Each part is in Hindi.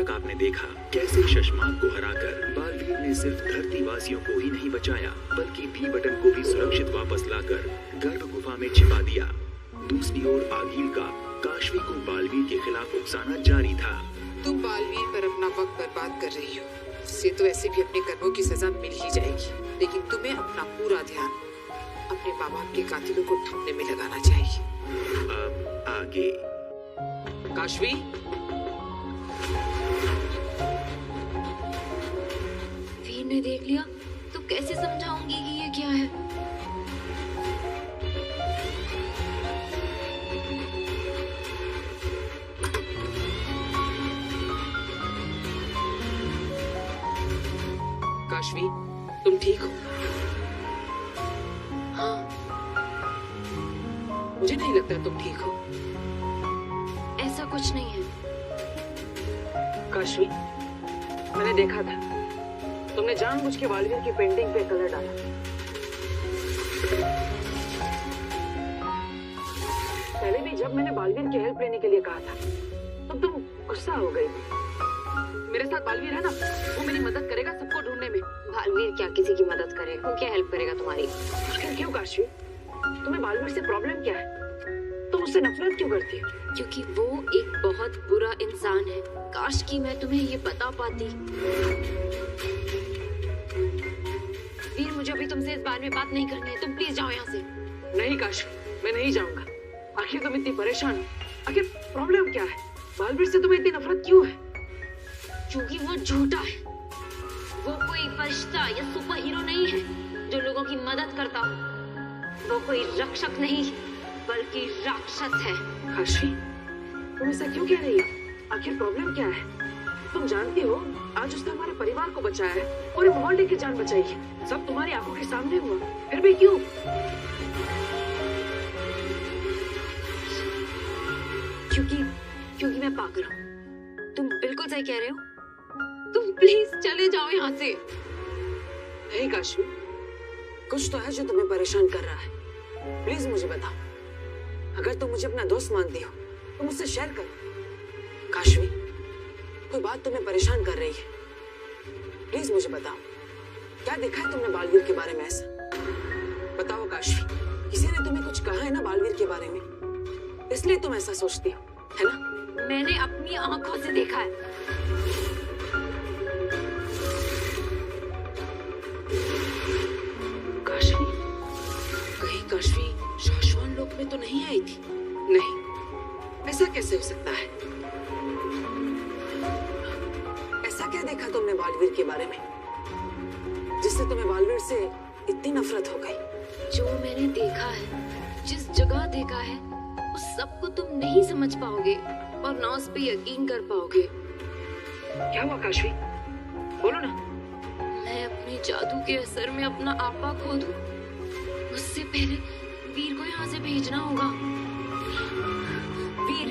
तक आपने देखा कैसे शशमाक को हराकर बालवीर ने सिर्फ धरतीवासियों को ही नहीं बचाया बल्कि भी बटन को भी सुरक्षित वापस लाकर गर्भ गुफा में छिपा दिया। दूसरी ओर आघिल का काशवी को बालवीर के खिलाफ उकसाना जारी था। तुम बालवीर पर अपना वक्त बर्बाद कर रही हो। उससे तो ऐसे भी अपने कर्मों की सजा मिल ही जाएगी, लेकिन तुम्हें अपना पूरा ध्यान अपने माँ बाप के कातिलों को ढूंढने में लगाना चाहिए। अब आगे। काशवी, वीर ने देख लिया तो कैसे समझाऊंगी कि ये क्या है? काशवी, तुम ठीक हो? हाँ। मुझे नहीं लगता तुम ठीक हो। ऐसा कुछ नहीं है। काशवी, मैंने देखा था तुमने जानबूझ के बालवीर की पेंटिंग पे कलर डाला। पहले भी जब मैंने बालवीर की हेल्प लेने के लिए कहा था तब तुम गुस्सा हो गई। मेरे साथ बालवीर है ना, वो मेरी मदद करेगा सबको ढूंढने में। बालवीर क्या किसी की मदद करेगा? वो क्या हेल्प करेगा तुम्हारी? आखिर क्यों काशवी? तुम्हें बालवीर से प्रॉब्लम क्या है? तुम उससे नफरत क्यों करती हो? क्योंकि वो एक बहुत बुरा इंसान है। काश कि मैं तुम्हें ये बता पाती। वीर, मुझे अभी तुमसे इस बारे में बात नहीं करनी है। तुम प्लीज जाओ यहाँ से। नहीं काशवी, मैं नहीं जाऊंगा। आखिर तुम इतनी परेशान हो, आखिर प्रॉब्लम क्या है? बालवीर से तुम्हें इतनी नफरत क्यों है? क्योंकि वो झूठा है। वो कोई फरिश्ता या सुपर हीरो नहीं है जो लोगों की मदद करता हो। वो कोई रक्षक नहीं बल्कि राक्षस है। काशवी, तुम ऐसा क्यों कह रही हो? आखिर प्रॉब्लम क्या है? तुम जानती हो आज उसने हमारे परिवार को बचाया है, पूरे मोहल्ले की जान बचाई है। सब तुम्हारी आंखों के सामने हुआ, फिर भी क्यों? क्योंकि मैं पागल हूँ। तुम बिल्कुल सही कह रहे हो। तुम प्लीज चले जाओ यहाँ से। नहीं काशवी, कुछ तो है जो तुम्हें परेशान कर रहा है। प्लीज मुझे बताओ। अगर तुम मुझे अपना दोस्त मानती हो तो मुझसे शेयर करो। काशवी, कोई बात तुम्हें परेशान कर रही है। प्लीज मुझे बताओ, क्या देखा है तुमने बालवीर के बारे में ऐसा? बताओ काशवी, किसी ने तुम्हें कुछ कहा है ना बालवीर के बारे में, इसलिए तुम ऐसा सोचती हो, है ना? मैंने अपनी आंखों से देखा है। काशवी, कहीं काशवी शाश्वान लोक में तो नहीं आई थी? नहीं, ऐसा कैसे हो सकता है? ऐसा क्या देखा तुमने बालवीर के बारे में जिससे तुम्हें बालवीर से इतनी नफरत हो गई? जो मैंने देखा है, जिस जगह देखा है, उस सब को तुम नहीं समझ पाओगे और ना उस पे यकीन कर पाओगे। क्या हुआ काशवी? बोलो ना। मैं अपने जादू के असर में अपना आपा खो दूं, उससे पहले वीर को यहाँ से भेजना होगा। वीर,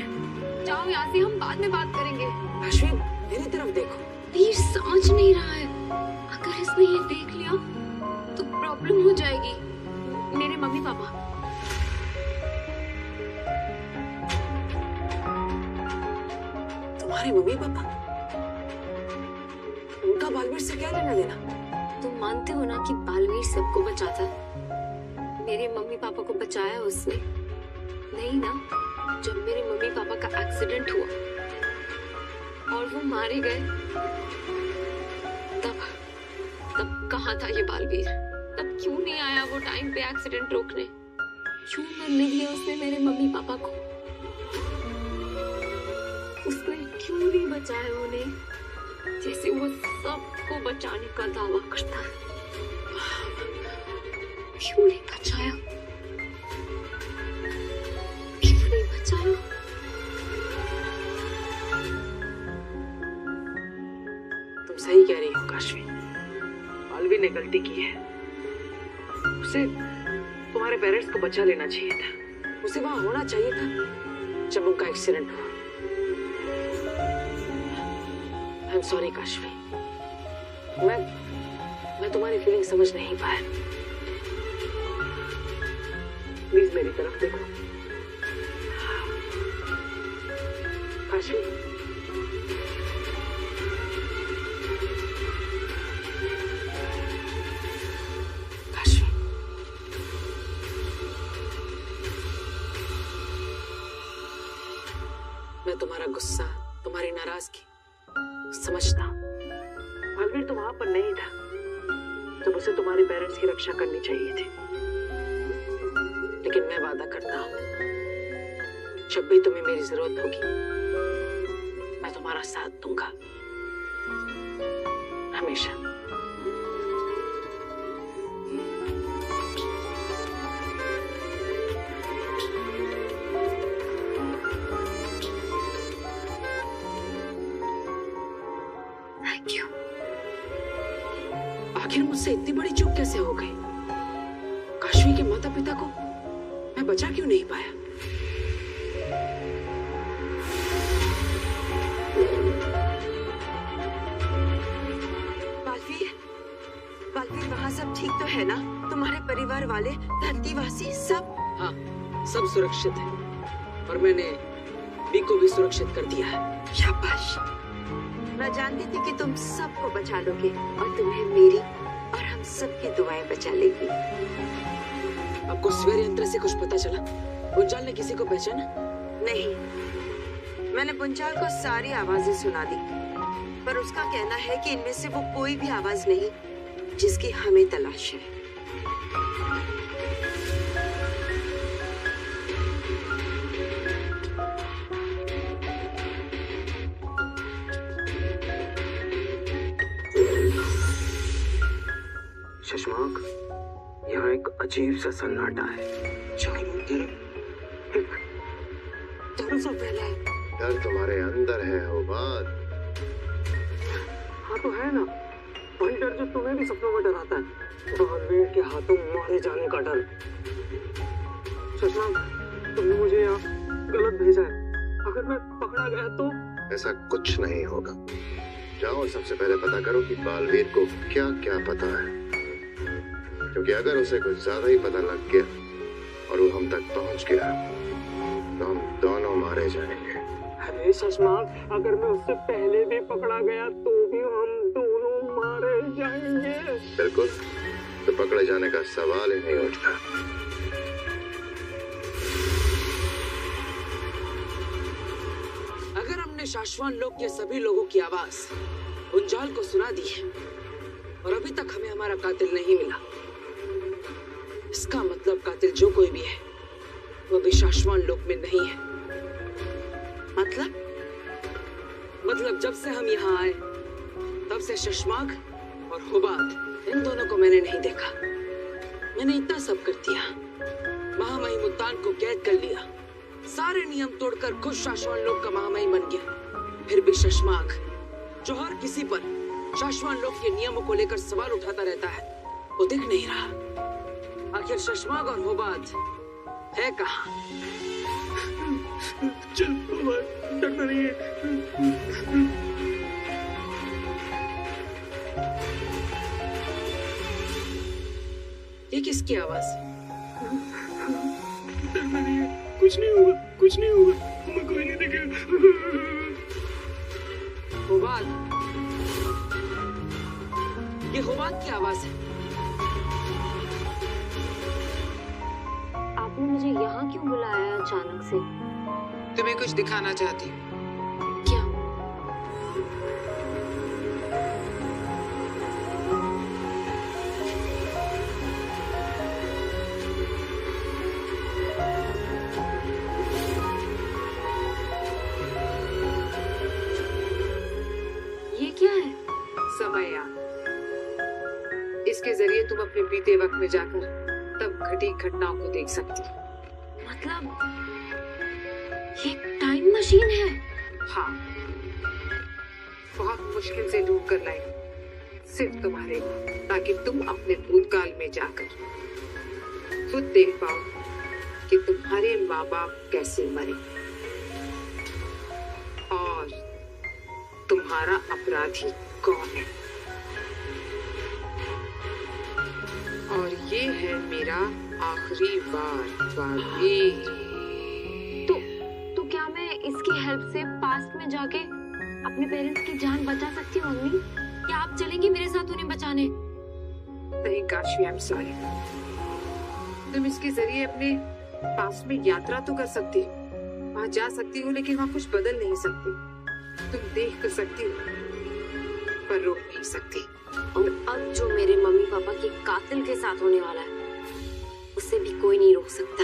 जाओ यहाँ से, हम बाद में बात करेंगे। काशवी, मेरी तरफ देखो। वीर समझ नहीं रहा है। अगर इसने ये देख लिया तो प्रॉब्लम हो जाएगी। मेरे मम्मी पापा। तुम्हारे मम्मी पापा? उनका बालवीर से क्या लेना देना? तुम मानते हो ना कि बालवीर सबको बचाता है? मेरे मम्मी पापा को बचाया उसने, नहीं ना? जब मेरे मम्मी पापा का एक्सीडेंट हुआ और वो मारे गए, तब कहाँ था ये बालवीर? तब क्यों नहीं आया वो टाइम पे एक्सीडेंट रोकने? क्यों मरने दिया उसने मेरे मम्मी पापा को? उसको क्यों नहीं बचाया उन्हें, जैसे वो सबको बचाने का दावा करता है? क्यों नहीं बचाया? क्यों नहीं बचाया? तुम सही कह रही हो काशवी, बालवीर ने गलती की है। उसे तुम्हारे पेरेंट्स को बचा लेना चाहिए था। उसे वहां होना चाहिए था जब उनका एक्सीडेंट हुआ। आई एम सॉरी काशवी, मैं तुम्हारी फीलिंग समझ नहीं पाया। प्लीज मेरी तरफ देखो। काशवी, मैं तुम्हारा गुस्सा, तुम्हारी नाराजगी समझता हूँ। बालवीर तो वहां पर नहीं था जब उसे तुम्हारे पेरेंट्स की रक्षा करनी चाहिए थी। लेकिन मैं वादा करता हूँ, जब भी तुम्हें मेरी जरूरत होगी मैं तुम्हारा साथ दूंगा, हमेशा। Thank you. आखिर मुझसे इतनी बड़ी चूक कैसे हो गई? काशवी के माता पिता को मैं बचा क्यों नहीं पाया? बालवीर वहाँ सब ठीक तो है ना? तुम्हारे परिवार वाले, धरतीवासी सब? हाँ, सब सुरक्षित है और मैंने बी को भी सुरक्षित कर दिया है। शाबाश। मैं जानती थी कि तुम सबको बचा लोगे और तुम्हें मेरी और हम सबकी दुआएं बचा लेगी। आपको स्वेर यंत्र से कुछ पता चला? बुंजाल ने किसी को पहचाना? नहीं, मैंने बुंजाल को सारी आवाजें सुना दी, पर उसका कहना है कि इनमें से वो कोई भी आवाज नहीं जिसकी हमें तलाश है। शशांक, यहाँ एक अजीब सा सन्नाटा है। चारों तरफ सब फैला है। डर तुम्हारे अंदर है होबात। हाँ तो है ना, वही डर जो तुम्हें भी सपनों में डराता है। बालवीर के हाथों मारे जाने का डर। शशांक, तुमने मुझे यहाँ गलत भेजा है। अगर मैं पकड़ा गया तो? ऐसा कुछ नहीं होगा। जाओ और सबसे पहले पता करो कि बालवीर को क्या क्या पता है, क्योंकि अगर उसे कुछ ज्यादा ही पता लग गया और वो हम तक पहुंच गया तो हम दोनों मारे जाएंगे। अरे शशांक, अगर मैं उससे पहले भी पकड़ा गया तो भी हम दोनों मारे जाएंगे। बिल्कुल, तो पकड़े जाने का सवाल ही नहीं उठता। अगर हमने शाश्वान लोक के सभी लोगों की आवाज बुंजाल को सुना दी है और अभी तक हमें हमारा कातिल नहीं मिला, इसका मतलब कातिल जो कोई भी है वो भी शाश्वान लोक में नहीं है। मतलब जब से हम यहाँ आए तब से शशांक और हुबात, इन दोनों को मैंने नहीं देखा। मैंने इतना सब कर दिया, महामही मुत्तान को कैद कर लिया, सारे नियम तोड़कर खुद शाश्वान लोक का महामही बन गया। फिर भी शशांक, जो हर किसी पर शाश्वान लोक के नियमों को लेकर सवाल उठाता रहता है, वो दिख नहीं रहा। आखिर शशांक और हुबात है कहाँ? चल, डरना नहीं है। ये किसकी आवाज है? डरना नहीं है, कुछ नहीं होगा, कुछ नहीं होगा, हमें कोई नहीं देखेगा। हुबात, ये हुबात की आवाज है। आपने मुझे यहाँ क्यों बुलाया अचानक से? तुम्हें कुछ दिखाना चाहती हूँ। क्या? ये क्या है? समय याद, इसके जरिए तुम अपने बीते वक्त में जाकर तब घटी घटनाओं को देख सकती हो। मतलब ये टाइम मशीन है? हाँ, बहुत मुश्किल से ढूंढ कर लाई, सिर्फ तुम्हारे लिए, ताकि तुम अपने भूतकाल में जाकर खुद देख पाओ कि तुम्हारे माँ बाप कैसे मरे और तुम्हारा अपराधी कौन है। और ये है मेरा आखिरी बार, बालवीर। तो क्या मैं इसकी हेल्प से पास्ट में जाके अपने पेरेंट्स की जान बचा सकती हूँ मम्मी? क्या आप चलेंगी मेरे साथ उन्हें बचाने? नहीं काशवी, आई एम सॉरी। तुम इसके जरिए अपने पास्ट में यात्रा तो कर सकती हो, वहां जा सकती हूँ लेकिन वहां कुछ बदल नहीं सकती। तुम देख तो सकती हो पर रोक नहीं सकती। और अब जो मेरे मम्मी पापा के कातिल के साथ होने वाला है उसे भी कोई नहीं रोक सकता।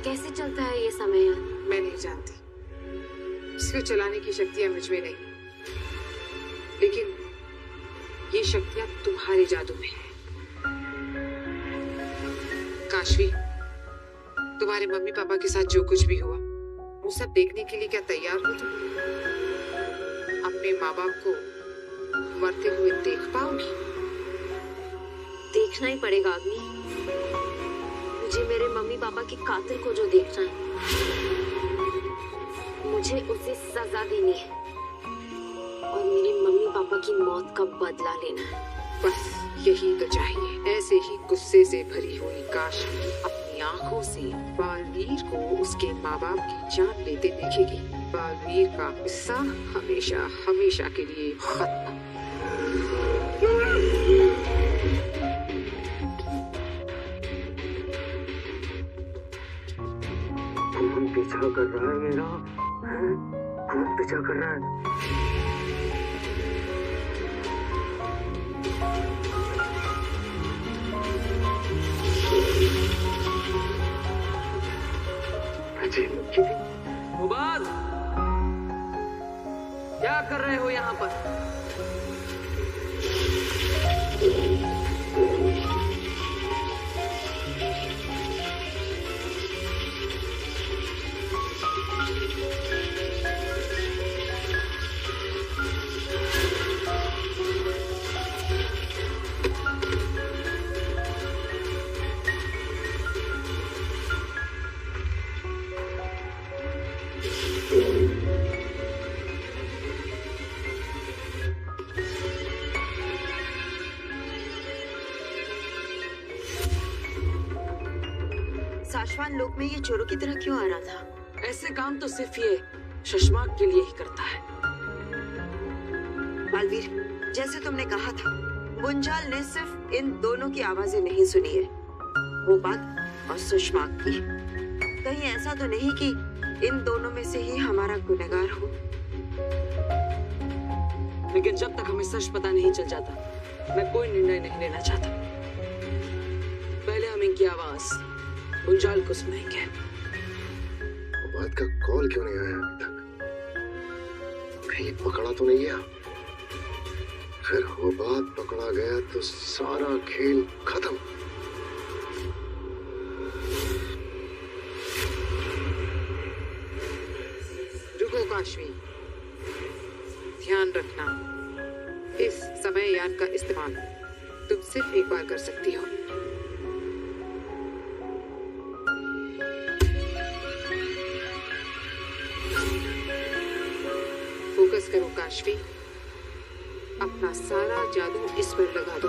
कैसे चलता है ये समय यार? मैं नहीं जानती, इसको चलाने की शक्तियां मुझ में नहीं, लेकिन ये शक्तियां तुम्हारे जादू में है। काशवी, तुम्हारे मम्मी पापा के साथ जो कुछ भी हुआ वो सब देखने के लिए क्या तैयार हो तुम? अपने माँ बाप को मरते हुए देख पाओगी? देखना ही पड़ेगा अग्नि। मुझे मेरे मम्मी पापा के कातिल को जो देखना है मुझे उसे सजा देनी है और मेरे मम्मी पापा की मौत का बदला लेना है। बस यही तो चाहिए। ऐसे ही गुस्से से भरी हुई काशवी अपनी आंखों से बालवीर को उसके माँ बाप की जान लेते देखेगी। बालवीर का किस्सा हमेशा हमेशा के लिए खत्म। कौन पीछा कर रहा है मेरा? कौन पीछा कर रहा है? मुबाद, क्या कर रहे हो यहाँ पर? साशवान लोक में ये चोरों की तरह क्यों आ रहा था? ऐसे काम तो सिर्फ ये शशमाक के लिए ही करता है। बालवीर, जैसे तुमने कहा था, बुंजाल ने सिर्फ इन दोनों की आवाजें नहीं सुनी है, गोपाल और सुषमाक की। कहीं ऐसा तो नहीं कि इन दोनों में से ही हमारा गुनहगार हो? लेकिन जब तक हमें सच पता नहीं चल जाता मैं कोई निर्णय नहीं लेना चाहता। पहले हम इनकी आवाज बुंजाल को सुनाएंगे। बात का कॉल क्यों नहीं आया अभी तक? कहीं पकड़ा तो नहीं गया? फिर वो बात पकड़ा गया तो सारा खेल खत्म। रुको काशवी, ध्यान रखना, इस समय यान का इस्तेमाल तुम सिर्फ एक बार कर सकती हो। फोकस करो काशवी, अपना सारा जादू इस पर लगा दो।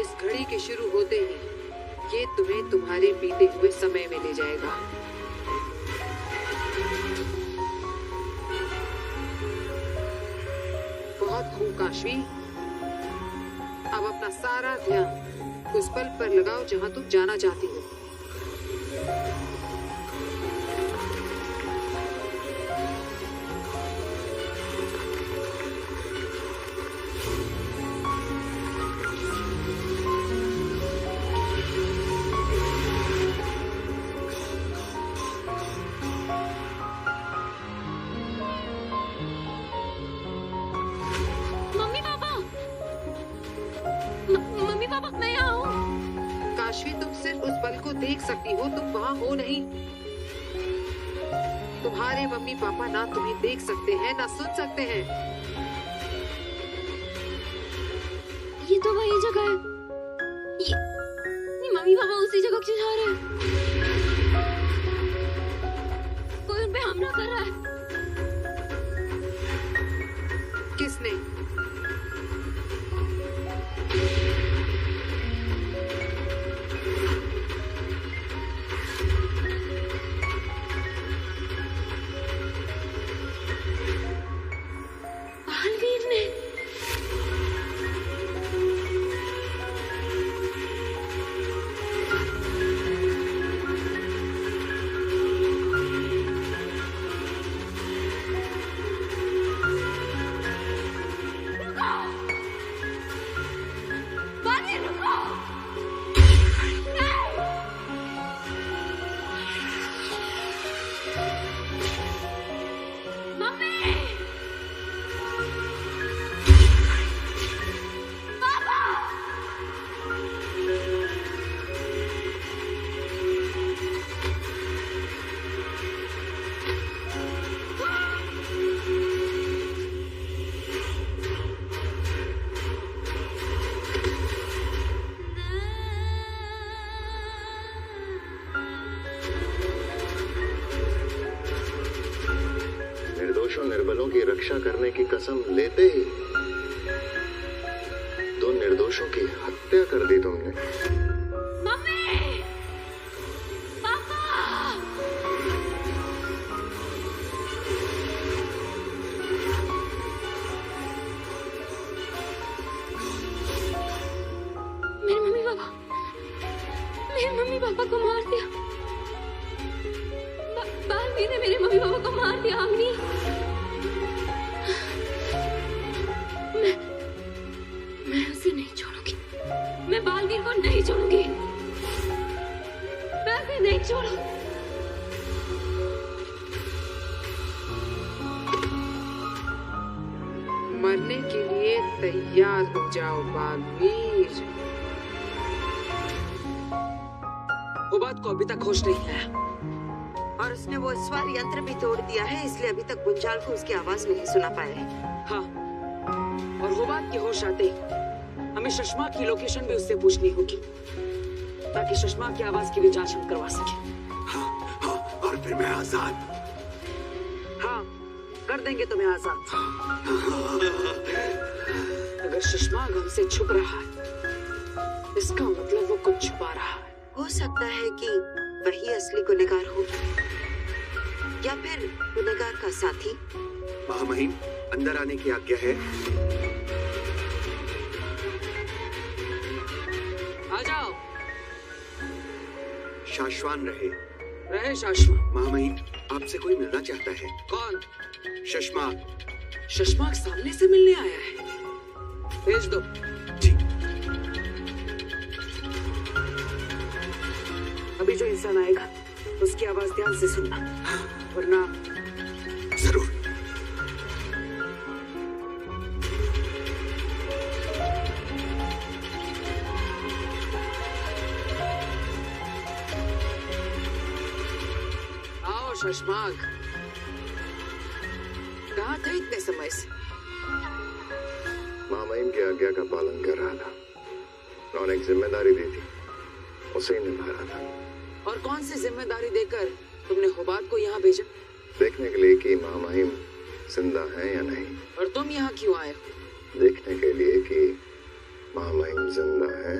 इस घड़ी के शुरू होते ही ये तुम्हें तुम्हारे बीते हुए समय में ले जाएगा। बहुत खूब काशवी, अब अपना सारा ध्यान उस पल पर लगाओ जहां तुम जाना चाहती हो। मम्मी पापा मैं यहाँ हूँ। काशवी, तुम सिर्फ उस पल को देख सकती हो, तुम वहाँ हो नहीं। तुम्हारे मम्मी पापा ना तुम्हें देख सकते हैं ना सुन सकते हैं। ये तो वही जगह है। ये मम्मी पापा उसी जगह क्यों जा रहे हैं? कोई उन पे हमला कर रहा है। किसने? बालवीर ने। वालों की रक्षा करने की कसम लेते ही दो निर्दोषों की हत्या कर दी तुमने। मम्मी, पापा, मेरे मम्मी पापा को मार दिया। बालवीर ने मेरे मम्मी पापा को मार दिया। अम्मी, मैं उसे नहीं छोड़ूंगी। मैं बालवीर को नहीं छोड़ूंगी। मैं उसे नहीं छोड़ूंगी। मरने के लिए तैयार हो जाओ बालवीर। वो बात को अभी तक होश नहीं आया और उसने वो स्वर यंत्र भी तोड़ दिया है, इसलिए अभी तक गुंजाल को उसकी आवाज नहीं सुना पाए हैं। हाँ, और वो बात के होश आते ही हमें शशमा की लोकेशन भी उससे पूछनी होगी ताकि शशमा की आवाज की भी जांच हम करवा सके। हाँ, और फिर मैं आजाद। हाँ, कर देंगे तुम्हें आजाद। अगर शशमा हमसे छुप रहा है इसका मतलब वो कुछ छुपा रहा है। हो सकता है कि वही असली गुनहगार हो या फिर गुनहगार का साथी। महामहिम, अंदर आने की आज्ञा है। आ जाओ। शाश्वान रहे शाश्मा। महामहिम, आपसे कोई मिलना चाहता है। कौन? शशमा। शशमा सामने से मिलने आया है। भेज दो। जी। अभी जो इंसान आएगा उसकी आवाज ध्यान से सुनना, वरना। जरूर। आओ शशमाक, कहाँ थे इतने समय से? महामहिम की आज्ञा का पालन कर रहा था। उन्होंने एक जिम्मेदारी दी थी, उसे ही निभा रहा था। और कौन सी जिम्मेदारी देकर तुमने हुबात को यहाँ भेजा? देखने के लिए कि महामहिम जिंदा है या नहीं। और तुम यहाँ क्यों आए हो? देखने के लिए कि महामहिम जिंदा है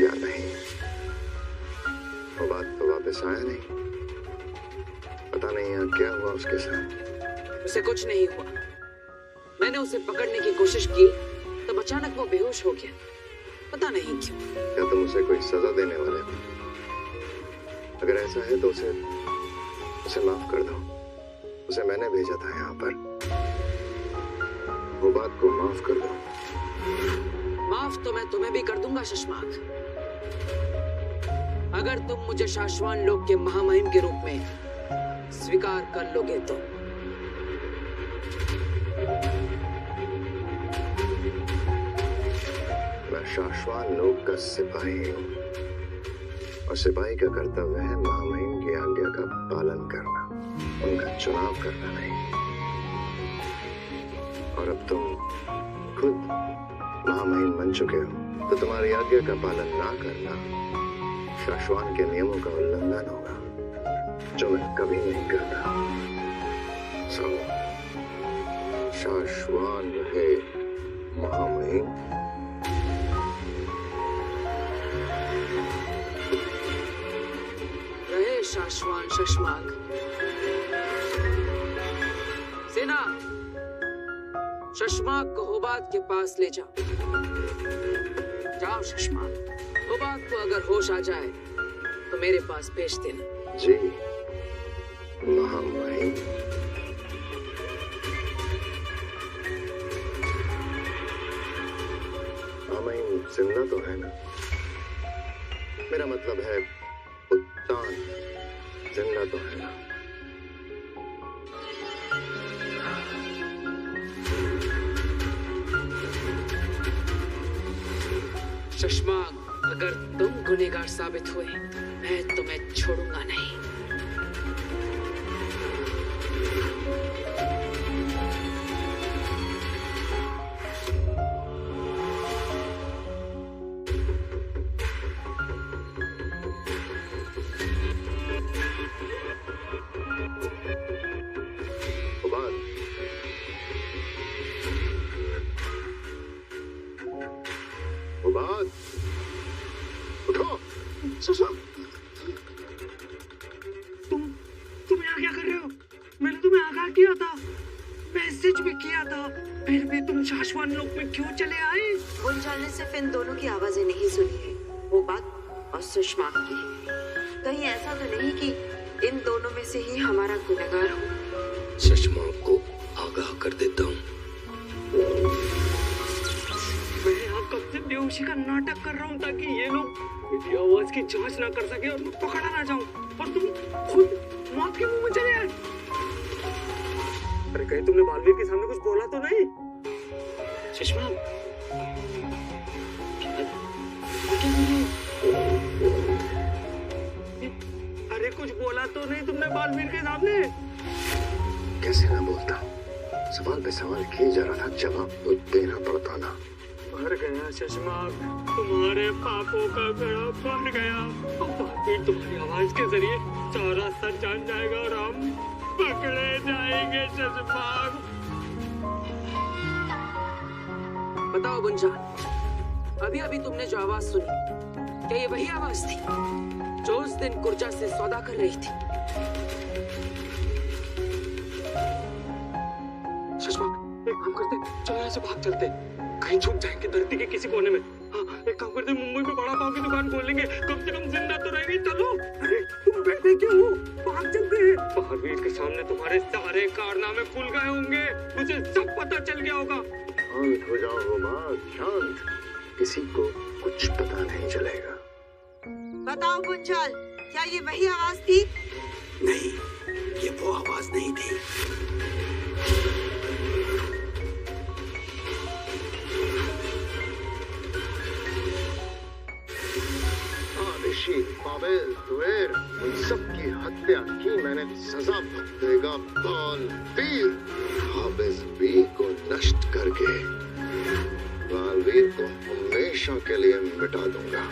या नहीं। हुबात तो वापस आया नहीं। पता नहीं यहाँ क्या हुआ उसके साथ। उसे कुछ नहीं हुआ। मैंने उसे पकड़ने की कोशिश की तब अचानक वो बेहोश हो गया, पता नहीं क्यों। क्या तुम उसे कोई सजा देने वाले हो? अगर ऐसा है तो उसे माफ कर दो। उसे मैंने भेजा था यहाँ पर। वो बात को माफ कर दो। माफ तो मैं तुम्हें भी कर दूंगा शशमाक, अगर तुम मुझे शाश्वान लोक के महामहिम के रूप में स्वीकार कर लोगे तो। मैं शाश्वान लोक का सिपाही हूँ और सिपाही का कर्तव्य है महामहिम की आज्ञा का पालन करना, उनका चुनाव करना नहीं। और अब तुम खुद महामहिम बन चुके हो तो तुम्हारी आज्ञा का पालन ना करना शाश्वान के नियमों का उल्लंघन होगा, जो मैं कभी नहीं करता। सो शाश्वान रहे महामहिम। रहे शाश्वान शशमाक। सेना, शशमाक को हुबात के पास ले जाओ। जाओ शशमाक, हुबात को अगर होश आ जाए तो मेरे पास भेज देना। जी महामहिम। महामहिम जिंदा तो है ना? मेरा मतलब है उत्तान जिंदा तो है ना? शशमाक, अगर तुम गुनहगार साबित हुए मैं तुम्हें छोड़ूंगा नहीं। तुम यहाँ क्या कर रहे हो? मैंने तुम्हें आगाह किया था, मैसेज भी किया था, फिर भी तुम शाश्वत लोक में क्यों चले आए? गुंजाल ने सिर्फ इन दोनों की आवाजें नहीं सुनी है, वो बात और सुषमा की। कहीं ऐसा तो नहीं कि इन दोनों में से ही हमारा गुनहगार हो। सुषमा को आगाह कर देता हूँ। मैं यहाँ कब से बेहोशी का नाटक कर रहा हूँ ताकि ये लोग मेरी आवाज की जांच ना कर सके और मैं पकड़ा ना जाऊँ, और तुम खुद मौत के मुंह में चले आए। अरे कहीं तुमने बालवीर के सामने कुछ बोला तो नहीं? सुषमा, अरे कुछ बोला तो नहीं तुमने बालवीर के सामने? कैसे ना बोलता, सवाल पे सवाल किए जा रहा था, जवाब तो देना पड़ता ना। भर गया सुषमा, तुम्हारे पापों का गड़ा भर गया। बालवीर तुम्हारी आवाज के जरिए सारा सच जान जाएगा और हम पकड़े जाएंगे सुषमा। बताओ गुंजाल, अभी अभी तुमने जो आवाज सुनी, क्या ये वही आवाज थी जो उस दिन कुर्जा से सौदा कर रही थी? सुषमा, एक काम करते, चलो यहाँ से भाग चलते, कहीं छुप जाएंगे धरती के किसी कोने में। हाँ, एक काम करते, मुंबई में बड़ा पाव की दुकान खोल लेंगे, कम से कम जिंदा तो रहेंगे। चलो। अरे तुम बैठे क्यों हो? भाग चलते हैं। बालवीर के सामने तुम्हारे सारे कारनामे खुल गए होंगे, मुझे सब पता चल गया होगा। शांत हो जाओ हुमा, शांत, किसी को कुछ पता नहीं चलेगा। बताओ गुंजाल, क्या ये वही आवाज थी? नहीं, ये वो आवाज नहीं थी। ऋषि, पावेल, जुबैर, उन सब की हत्या की मैंने, सजा भुगतेगा बालवीर। हाफिज बी को नष्ट करके बालवीर को हमेशा के लिए मिटा दूंगा।